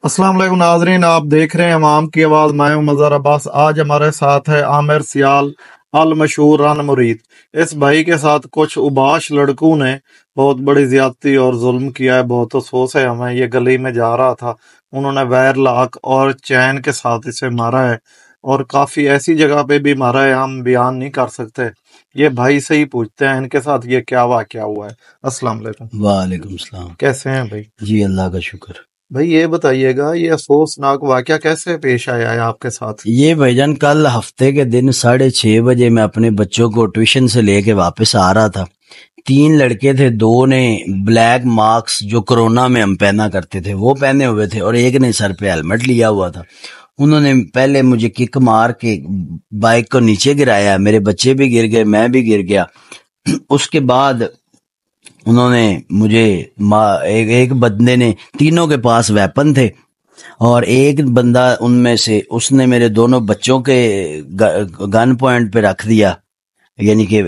अस्सलाम वालेकुम नाजरीन, आप देख रहे हैं अवाम की आवाज। मैं हूं मज़हर अब्बास। आज हमारे साथ है आमिर सियाल अल मशहूर रन मुरीद। इस भाई के साथ कुछ उबाश लड़कों ने बहुत बड़ी ज्यादती और जुल्म किया है। बहुत अफसोस है हमें। ये गली में जा रहा था, उन्होंने वायर लाक और चैन के साथ इसे मारा है और काफी ऐसी जगह पे भी मारा है हम बयान नहीं कर सकते। ये भाई से ही पूछते हैं इनके साथ ये क्या वाकया हुआ है। अस्सलाम वालेकुम। वालेकुम सलाम। कैसे हैं भाई? जी अल्लाह का शुक्र। भाई ये बताइएगा, ये अफसोसनाक वाकया कैसे पेश आया है आपके साथ? ये भाईजान कल हफ्ते के दिन 6:30 बजे मैं अपने बच्चों को ट्यूशन से लेके वापस आ रहा था। 3 लड़के थे, 2 ने ब्लैक मास्क जो कोरोना में हम पहना करते थे वो पहने हुए थे और एक ने सर पे हेलमेट लिया हुआ था। उन्होंने पहले मुझे किक मार के बाइक को नीचे गिराया, मेरे बच्चे भी गिर गए, मैं भी गिर गया। उसके बाद उन्होंने मुझे एक बंदे ने, तीनों के पास वेपन थे और एक बंदा उनमें से उसने मेरे दोनों बच्चों के गन पॉइंट पे रख दिया, यानी कि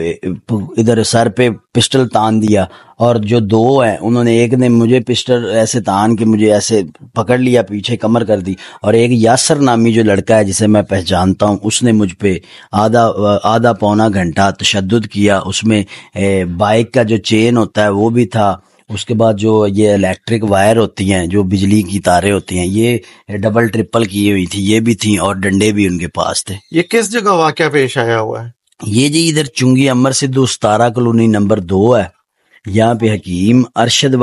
इधर सर पे पिस्टल तान दिया। और जो 2 हैं उन्होंने, एक ने मुझे पिस्टल ऐसे तान के मुझे ऐसे पकड़ लिया, पीछे कमर कर दी, और एक यासर नामी जो लड़का है जिसे मैं पहचानता हूँ उसने मुझ पे आधा पौना घंटा तशद्दुद किया। उसमें बाइक का जो चेन होता है वो भी था। उसके बाद जो ये इलेक्ट्रिक वायर होती हैं, जो बिजली की तारें होती हैं, ये डबल ट्रिपल की हुई थी, ये भी थी, और डंडे भी उनके पास थे। ये किस जगह वाकया पेश आया हुआ है? ये जी इधर चुंगी अमर सिद्धू 17 कॉलोनी नंबर 2 है। यहाँ पे हकीम अरशद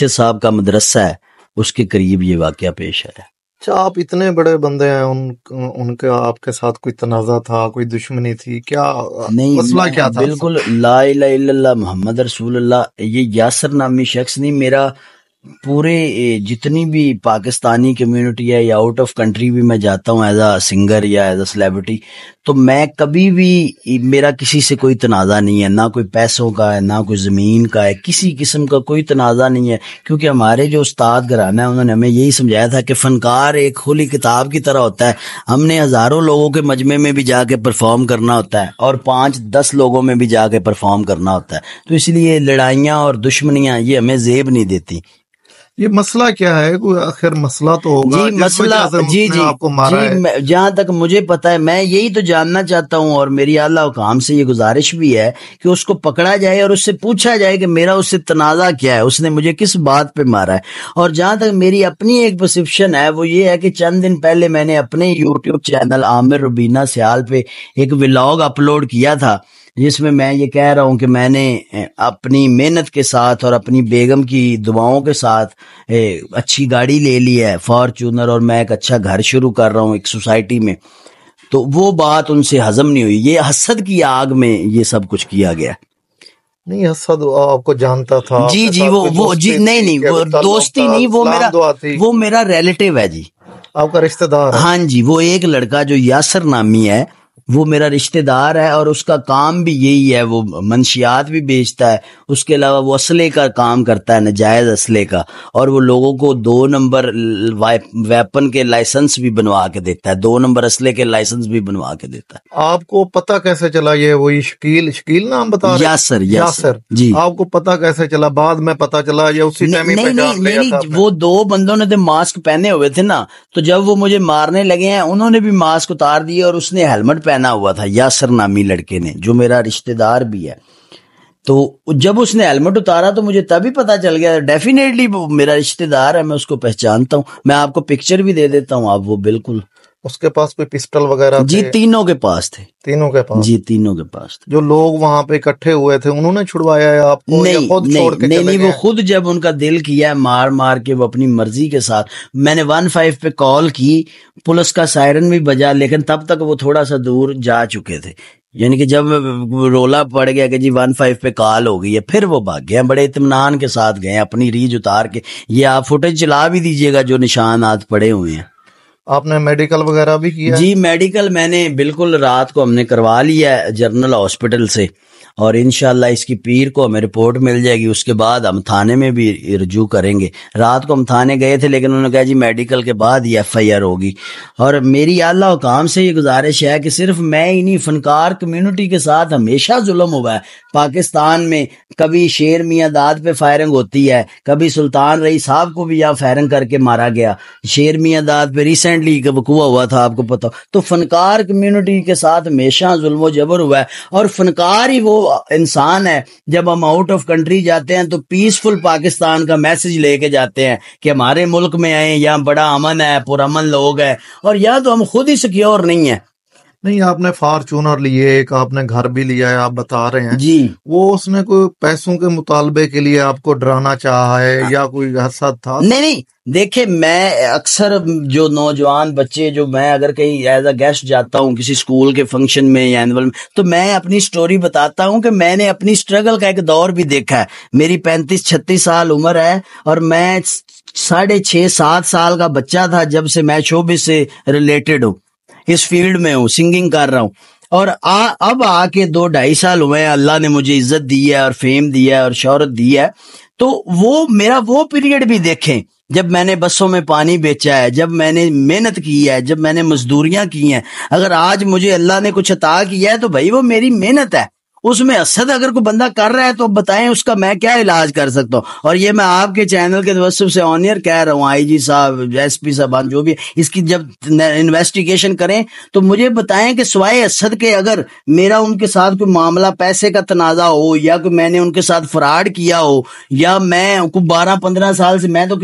साहब का मदरसा है, उसके करीब ये वाकया पेश है। अच्छा, आप इतने बड़े बंदे हैं, उनके आपके साथ कोई तनाजा था, कोई दुश्मनी थी क्या? नहीं, मसला क्या था? बिल्कुल ला इलाहा इल्लल्लाह मोहम्मद रसूलुल्लाह। ये यासर नामी शख्स नहीं, मेरा पूरे जितनी भी पाकिस्तानी कम्युनिटी है या आउट ऑफ कंट्री भी मैं जाता हूँ एज अ सिंगर या एज अ सेलिब्रिटी, तो मैं कभी भी, मेरा किसी से कोई तनाज़ा नहीं है, ना कोई पैसों का है, ना कोई ज़मीन का है, किसी किस्म का कोई तनाज़ा नहीं है। क्योंकि हमारे जो उस्ताद घराना है उन्होंने हमें यही समझाया था कि फ़नकार एक खुली किताब की तरह होता है। हमने हज़ारों लोगों के मजमे में भी जाके परफॉर्म करना होता है और 5-10 लोगों में भी जाके परफॉर्म करना होता है। तो इसलिए लड़ाइयाँ और दुश्मनियाँ ये हमें जेब नहीं देती। ये मसला क्या है? कोई आखिर मसला तो होगा जी, मसला जी आपको मारा है। जहाँ तक मुझे पता है, मैं यही तो जानना चाहता हूँ और मेरी आला हुकाम से ये गुजारिश भी है कि उसको पकड़ा जाए और उससे पूछा जाए कि मेरा उससे तनाज़ा क्या है, उसने मुझे किस बात पे मारा है। और जहाँ तक मेरी अपनी एक परसेप्शन है वो ये है कि चंद दिन पहले मैंने अपने यूट्यूब चैनल आमिर रुबीना सियाल पे एक व्लॉग अपलोड किया था, जिसमें मैं ये कह रहा हूँ कि मैंने अपनी मेहनत के साथ और अपनी बेगम की दुआओं के साथ अच्छी गाड़ी ले ली है, फॉर्च्यूनर, और मैं एक अच्छा घर शुरू कर रहा हूँ एक सोसाइटी में। तो वो बात उनसे हजम नहीं हुई। ये हसद की आग में ये सब कुछ किया गया। नहीं, हसद आपको जानता था? जी वो जी नहीं वो दोस्ती नहीं, वो मेरा रिलेटिव है जी, आपका रिश्तेदार है। हाँ जी, वो एक लड़का जो यासर नामी है वो मेरा रिश्तेदार है और उसका काम भी यही है, वो मंशियात भी बेचता है, उसके अलावा वो असले का काम करता है, नजायज असले का, और वो लोगों को 2 नंबर वेपन के लाइसेंस भी बनवा के देता है, 2 नंबर असले के लाइसेंस भी बनवा के देता है। आपको पता कैसे चला? ये वही शकील नाम बता रहे? यासर जी। आपको पता कैसे चला? बाद में पता चला या उसी टाइम ही पहचान लिया था? वो 2 बंदों ने तो मास्क पहने हुए थे ना, तो जब वो मुझे मारने लगे हैं उन्होंने भी मास्क उतार दिए और उसने हेलमेट पहना हुआ था, यासर नामी लड़के ने, जो मेरा रिश्तेदार भी है। तो जब उसने हेलमेट उतारा तो मुझे तभी पता चल गया, डेफिनेटली वो मेरा रिश्तेदार है, मैं उसको पहचानता हूँ। मैं आपको पिक्चर भी दे देता हूँ, आप वो बिल्कुल। उसके पास कोई पिस्टल वगैरह? जी, तीनों के पास थे। तीनों के पास? जी, तीनों के पास थे। जो लोग वहां पे इकट्ठे हुए थे उन्होंने छुड़वाया है आपको? नहीं, खुद छोड़ के नहीं, वो खुद जब उनका दिल किया है मार के, वो अपनी मर्जी के साथ। मैंने 15 पे कॉल की, पुलिस का सायरन भी बजा, लेकिन तब तक वो थोड़ा सा दूर जा चुके थे। यानी कि जब रोला पड़ गया कि जी 15 पे कॉल हो गई है, फिर वो भाग गए, बड़े इत्मीनान के साथ गए, अपनी रीज उतार के। ये आप फुटेज चला भी दीजिएगा जो निशानात पड़े हुए हैं। आपने मेडिकल वगैरह भी किया? जी, मेडिकल मैंने बिल्कुल रात को हमने करवा लिया है जनरल हॉस्पिटल से, اور انشاءاللہ اس کی پیر کو ہمیں رپورٹ مل جائے گی، اس کے بعد ہم تھانے میں بھی رجوع کریں گے۔ رات کو ہم تھانے گئے تھے لیکن انہوں نے کہا جی میڈیکل کے بعد ہی ایف آئی آر ہوگی۔ اور میری اعلیٰ حکام سے یہ گزارش ہے کہ صرف میں ہی نہیں، فنکار کمیونٹی کے ساتھ ہمیشہ ظلم ہوا ہے پاکستان میں۔ کبھی شیر میاں داد پہ فائرنگ ہوتی ہے، کبھی سلطان رئی صاحب کو بھی یہاں فائرنگ کر کے مارا گیا، شیر میاں داد پہ ریسنٹلی وقوع ہوا تھا، آپ کو پتا۔ تو فنکار کمیونٹی کے ساتھ ہمیشہ ظلم و جبر ہوا ہے، اور فنکار ہی وہ انسان ہے جب ہم آؤٹ آف کنٹری جاتے ہیں تو پیسفل پاکستان کا میسج لے کے جاتے ہیں کہ ہمارے ملک میں آئیں، یہاں بڑا امن ہے، پرامن لوگ ہیں، اور یہاں تو ہم خود ہی سیکیور نہیں ہیں۔ نہیں، آپ نے فارچونر لیے، ایک آپ نے گھر بھی لیا ہے، آپ بتا رہے ہیں جی وہ اس نے کوئی پیسوں کے مطالبے کے لیے آپ کو ڈرانا چاہا ہے یا کوئی حسد تھا؟ نہیں، دیکھیں میں اکثر جو نوجوان بچے، جو میں اگر کہیں ایز اے گیسٹ جاتا ہوں کسی اسکول کے فنکشن میں یا اینول میں، تو میں اپنی سٹوری بتاتا ہوں کہ میں نے اپنی سٹرگل کا ایک دور بھی دیکھا ہے۔ میری 35-36 سال عمر ہے اور میں 6.5-7 سال کا بچہ تھا جب سے میں شوبز سے ریلیٹڈ ہوں، اس فیلڈ میں ہوں، سنگنگ کر رہا ہوں، اور اب آ کے 2-2.5 سال ہوئے ہیں، اللہ نے مجھے عزت دی ہے اور فیم دیا ہے اور شہرت دی ہے۔ تو وہ میرا وہ پیریڈ بھی دیکھیں جب میں نے بسوں میں پانی بیچا ہے، جب میں نے محنت کی ہے، جب میں نے مزدوریاں کی ہیں۔ اگر آج مجھے اللہ نے کچھ عطا کیا ہے تو بھائی وہ میری محنت ہے، اس میں حسد اگر کوئی بندہ کر رہا ہے تو بتائیں اس کا میں کیا علاج کر سکتا ہوں۔ اور یہ میں آپ کے چینل کے توسط سے آن ایئر کہہ رہا ہوں، آئی جی صاحب، ایس پی صاحبان، جو بھی اس کی جب انویسٹیگیشن کریں تو مجھے بتائیں کہ سوائے حسد کے اگر میرا ان کے ساتھ کوئی معاملہ پیسے کا تنازع ہو، یا کوئی میں نے ان کے ساتھ فراڈ کیا ہو، یا میں کو 12-15 سال سے میں تو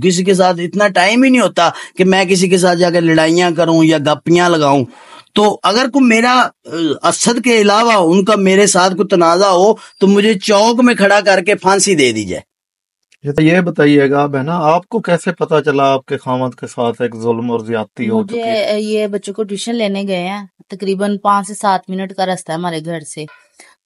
کسی کے ساتھ اتنا ٹائم ہی نہیں ہوتا کہ میں کسی کے ساتھ جا کے لڑائیاں کروں یا گپیاں لگاؤں۔ تو اگر کوئی میرا اسد کے علاوہ ان کا میرے ساتھ کوئی تنازع ہو تو مجھے چوک میں کھڑا کر کے پھانسی دے دی جائے۔ یہ بتائیے گا بہنا، آپ کو کیسے پتا چلا آپ کے خامد کے ساتھ ایک ظلم اور زیادتی ہو چکی ہے؟ مجھے یہ بچوں کو ٹیوشن لینے گئے ہیں، تقریباً 5 سے 7 منٹ کا راستہ ہے ہمارے گھر سے،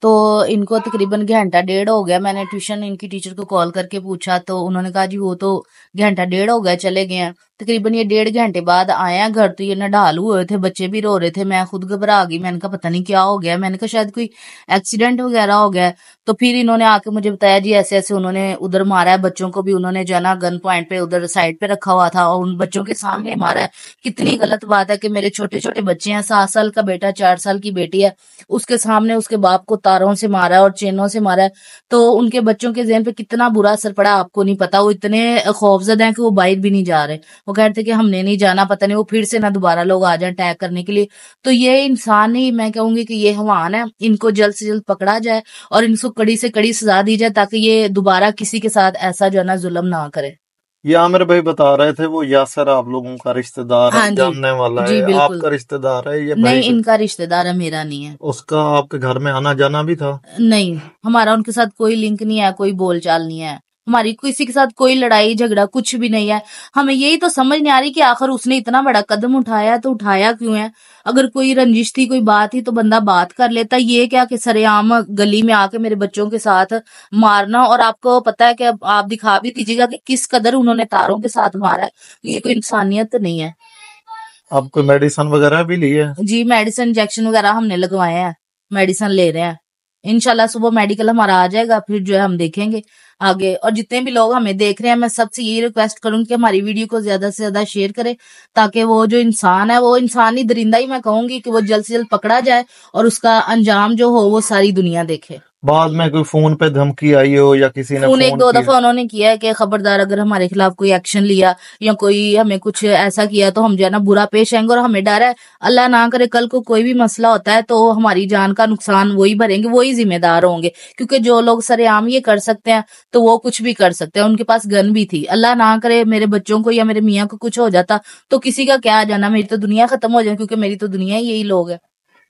تو ان کو تقریباً 1.5 گھنٹہ ہو گیا۔ میں نے ٹیوشن ان کی ٹیچر کو کال کر کے پوچھا تو انہوں نے کہا جی وہ تو 1.5 گھنٹہ ہو گیا، چلے گئے ہیں۔ تقریباً یہ 1.5 گھنٹے بعد آئے ہیں گھر، تو یہ نڈال ہوئے تھے، بچے بھی رو رہے تھے، میں خود گھبرا گئی، میں نے کہا پتہ نہیں کیا ہو گیا، میں نے کہا شاید کوئی ایکسیڈنٹ وغیرہ ہو گیا۔ تو پھر انہوں نے آ کے مجھے بتایا جی ایسے ایسے انہوں نے ادھر مارا ہے، بچوں کو بھی انہوں نے جو ہے نا گن پوائنٹ پہ ادھر سائڈ پہ رکھا ہوا تھا اور ان بچوں کے سامنے مارا ہے۔ کتنی غلط بات ہے کہ میرے چھوٹے چھوٹے بچے ہیں، 7 سال کا بیٹا، 4 سال کی بیٹی ہے، اس کے سامنے اس کے باپ کو تاروں سے مارا ہے اور چینوں سے مارا ہے۔ تو ان کے بچوں کے ذہن پہ کتنا برا اثر پڑا آپ کو نہیں پتا، وہ اتنے خوفزدہ ہیں کہ وہ باہر بھی نہیں جا رہے، وہ کہتے کہ ہم نے نہیں جانا، پتہ نہیں وہ پھر سے نہ دوبارہ لوگ آ جائیں اٹیک کرنے کے لیے۔ تو یہ انسان ہی، میں کہوں گی کہ یہ حیوان ہے، ان کو جلد سے جلد پکڑا جائے اور ان کو کڑی سے کڑی سزا دی جائے تاکہ یہ دوبارہ کسی کے ساتھ ایسا جو ہے نا ظلم نہ کرے۔ یہ عامر بھائی بتا رہے تھے وہ یاسر آپ لوگوں کا رشتہ دار ہاں ہے، جی جاننے والا جی ہے، آپ بالکل، کا رشتہ دار ہے یہ نہیں بھائی؟ ان کا رشتہ دار ہے، میرا نہیں ہے۔ اس کا آپ کے گھر میں آنا جانا بھی تھا؟ نہیں، ہمارا ان کے ساتھ کوئی لنک نہیں ہے، کوئی بول چال نہیں ہے، ہماری کسی کے ساتھ کوئی لڑائی جھگڑا کچھ بھی نہیں ہے۔ ہمیں یہی تو سمجھ نہیں آ رہی کہ آخر اس نے اتنا بڑا قدم اٹھایا تو اٹھایا کیوں ہے؟ اگر کوئی رنجش تھی، کوئی بات تھی تو بندہ بات کر لیتا، یہ کیا کہ سرے عام گلی میں آ کے میرے بچوں کے ساتھ مارنا۔ اور آپ کو پتا ہے کہ اب آپ دکھا بھی دیجیے گا کہ کس قدر انہوں نے تاروں کے ساتھ مارا ہے، یہ کوئی انسانیت نہیں ہے۔ آپ کو میڈیسن وغیرہ بھی لی ہے؟ جی میڈیسن انجیکشن وغیرہ ہم نے لگوائے ہیں، میڈیسن لے رہے ہیں، انشاءاللہ صبح میڈیکل ہمارا آ جائے گا، پھر جو ہے ہم دیکھیں گے آگے۔ اور جتنے بھی لوگ ہمیں دیکھ رہے ہیں، میں سب سے یہی ریکویسٹ کروں کہ ہماری ویڈیو کو زیادہ سے زیادہ شیئر کریں تاکہ وہ جو انسان ہے، وہ انسانی درندہ ہی میں کہوں گی کہ وہ جلد سے جلد پکڑا جائے اور اس کا انجام جو ہو وہ ساری دنیا دیکھے۔ بعد میں کوئی فون پہ دھمکی آئی ہو یا کسی نے فون 1-2 کیا؟ دفعہ انہوں نے کیا ہے کہ خبردار اگر ہمارے خلاف کوئی ایکشن لیا یا کوئی ہمیں کچھ ایسا کیا تو ہم جو ہے نا برا پیش آئیں گے، اور ہمیں ڈر ہے اللہ نہ کرے کل کو کوئی بھی مسئلہ ہوتا ہے تو ہماری جان کا نقصان وہی بھریں گے، وہی ذمہ دار ہوں گے، کیونکہ جو لوگ سرے عام یہ کر سکتے ہیں تو وہ کچھ بھی کر سکتے ہیں۔ ان کے پاس گن بھی تھی، اللہ نہ کرے میرے بچوں کو یا میرے میاں کو کچھ ہو جاتا تو کسی کا کیا جانا، میری تو دنیا ختم ہو جائے، کیونکہ میری تو دنیا ہی یہی لوگ ہیں۔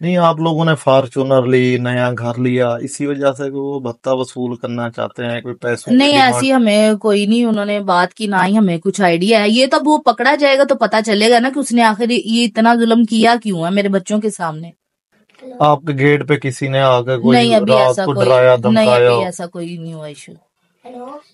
نہیں، آپ لوگوں نے فارچونر لی، نیا گھر لیا، اسی وجہ سے وہ بھتہ وصول کرنا چاہتے ہیں، کوئی پیسوں کی نہیں ڈیمانڈ؟ ایسی ہمیں کوئی نہیں انہوں نے بات کی، نہ ہی ہمیں کچھ آئیڈیا ہے، یہ تو اب وہ پکڑا جائے گا تو پتا چلے گا نا کہ اس نے آخر یہ اتنا ظلم کیا کیوں ہے میرے بچوں کے سامنے۔ آپ کے گیٹ پہ کسی نے آ کے کوئی نہیں ابھی رات ایسا کو کوئی، ڈرایا نہیں دھمکایا ابھی ہو؟ ایسا کوئی نہیں ہوا ایشو۔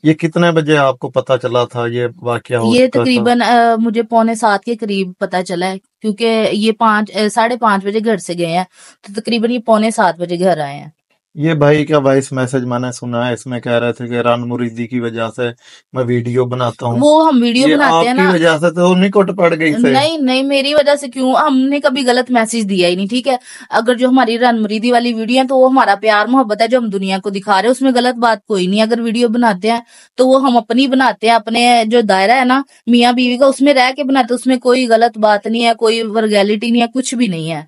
یہ کتنے بجے آپ کو پتا چلا تھا یہ واقعہ ہو یہ چکا تھا؟ تقریباً مجھے 6:45 کے قریب پتا چلا ہے، کیونکہ یہ 5 ساڑھے 5 بجے گھر سے گئے ہیں تو تقریباً یہ 6:45 بجے گھر آئے ہیں۔ ये भाई का वॉइस मैसेज मैंने सुना है, इसमें कह रहे थे कि रन मुरीदी की वजह से मैं वीडियो बनाता हूँ। वो हम वीडियो ये बनाते हैं आपकी ना। वजह से तो निकट पड़ गई से। नहीं नहीं, मेरी वजह से क्यों, हमने कभी गलत मैसेज दिया ही नहीं, ठीक है। अगर जो हमारी रन मुरीदी वाली वीडियो है तो वो हमारा प्यार मोहब्बत है जो हम दुनिया को दिखा रहे हैं, उसमें गलत बात कोई नहीं। अगर वीडियो बनाते हैं तो वो हम अपनी बनाते हैं, अपने जो दायरा है ना मियाँ बीवी का, उसमें रह के बनाते हैं, उसमें कोई गलत बात नहीं है, कोई वर्गैलिटी नहीं है, कुछ भी नहीं है।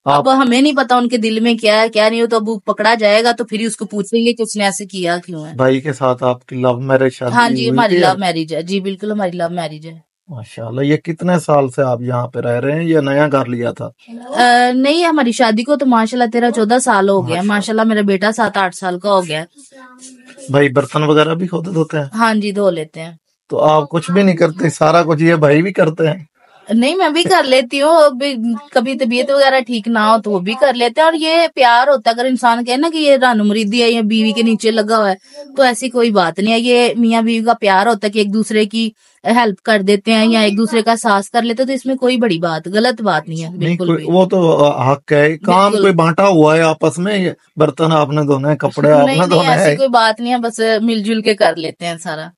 अब हमें नहीं पता उनके दिल में क्या है क्या नहीं हो, तो अब वो पकड़ा जाएगा तो फिर ही उसको पूछेंगे कि उसने ऐसे किया क्यों है। भाई के साथ आपकी लव मैरिज शादी हाँ जी, हुई हमारी थी? लव मैरिज है जी, बिल्कुल हमारी लव मैरिज है। माशाल्लाह। ये कितने साल से आप यहाँ पे रह रहे हैं या नया घर लिया था? नहीं, हमारी शादी को तो माशाल्लाह 13-14 साल हो गया। माशाल्लाह मेरा बेटा 7-8 साल का हो गया। भाई बर्तन वगैरह भी खुद धोते हैं? हाँ जी, धो लेते हैं। तो आप कुछ भी नहीं करते? सारा कुछ ये भाई भी करते हैं? नहीं, मैं भी कर लेती हूँ, कभी तबीयत वगैरह ठीक ना हो तो वो भी कर लेते हैं। और ये प्यार होता है, अगर इंसान कहे ना कि ये रानू मुरीदी है या बीवी के नीचे लगा हुआ है, तो ऐसी कोई बात नहीं है। ये मियाँ बीवी का प्यार होता है कि एक दूसरे की हेल्प कर देते हैं या एक दूसरे का साथ कर लेते हैं, तो इसमें कोई बड़ी बात गलत बात नहीं है बिल्कुल भी। वो तो हक है, काम कोई बांटा हुआ है आपस में, बर्तन आपने धोने हैं, कपड़े आपने नहीं नहीं, धोने ऐसी हैं। कोई बात नहीं है, बस मिलजुल के कर लेते हैं सारा।